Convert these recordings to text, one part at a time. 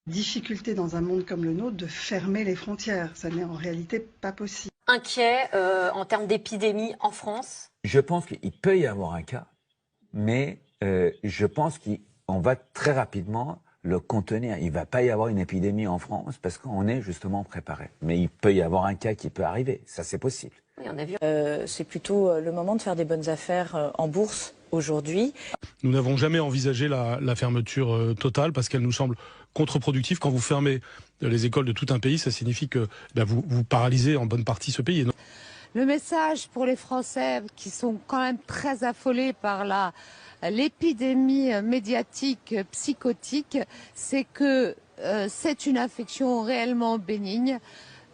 Difficulté dans un monde comme le nôtre de fermer les frontières. Ça n'est en réalité pas possible. Inquiet en termes d'épidémie en France? Je pense qu'il peut y avoir un cas, mais je pense qu'on va très rapidement le contenir. Il ne va pas y avoir une épidémie en France parce qu'on est justement préparé. Mais il peut y avoir un cas qui peut arriver. Ça, c'est possible. Oui, on a vu. C'est plutôt le moment de faire des bonnes affaires en bourse aujourd'hui. Nous n'avons jamais envisagé la fermeture totale parce qu'elle nous semble contre-productive. Quand vous fermez les écoles de tout un pays, ça signifie que vous paralysez en bonne partie ce pays. Le message pour les Français qui sont quand même très affolés par l'épidémie médiatique psychotique, c'est que c'est une infection réellement bénigne.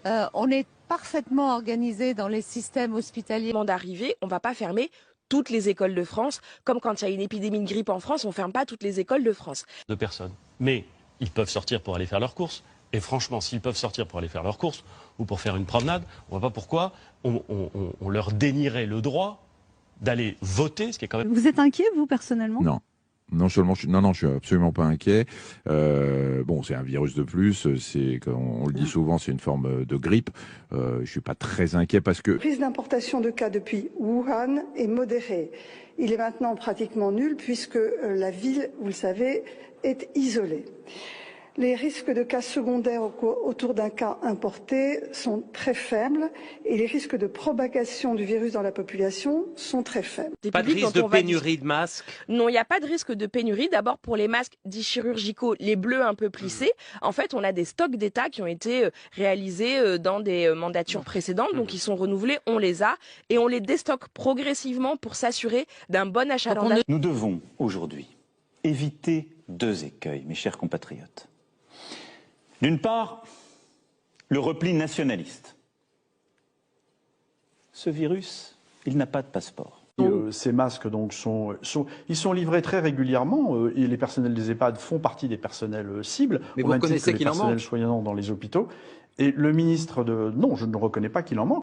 On est parfaitement organisé dans les systèmes hospitaliers. D'arriver, on ne va pas fermer toutes les écoles de France, comme quand il y a une épidémie de grippe en France, on ne ferme pas toutes les écoles de France. De personnes. Mais ils peuvent sortir pour aller faire leurs courses. Et franchement, s'ils peuvent sortir pour aller faire leurs courses ou pour faire une promenade, on ne voit pas pourquoi on leur dénierait le droit d'aller voter, ce qui est quand même... Vous êtes inquiet, vous, personnellement? Non. Non seulement je suis absolument pas inquiet. Bon, c'est un virus de plus. C'est, comme on le dit souvent, c'est une forme de grippe. Je suis pas très inquiet parce que La prise d'importation de cas depuis Wuhan est modérée. Il est maintenant pratiquement nul puisque la ville, vous le savez, est isolée. Les risques de cas secondaires autour d'un cas importé sont très faibles et les risques de propagation du virus dans la population sont très faibles. Pas de risque de pénurie de masques? Non, il n'y a pas de risque de pénurie. D'abord, pour les masques dits chirurgicaux, les bleus un peu plissés, en fait, on a des stocks d'État qui ont été réalisés dans des mandatures précédentes, donc ils sont renouvelés, on les a, et on les déstocke progressivement pour s'assurer d'un bon achalandage. Nous devons aujourd'hui éviter deux écueils, mes chers compatriotes. D'une part, le repli nationaliste. Ce virus, il n'a pas de passeport. Ces masques donc ils sont livrés très régulièrement et les personnels des EHPAD font partie des personnels cibles. Mais vous reconnaissez qu'il en manque? Les personnels soignants dans les hôpitaux. Et le ministre non, je ne reconnais pas qu'il en manque.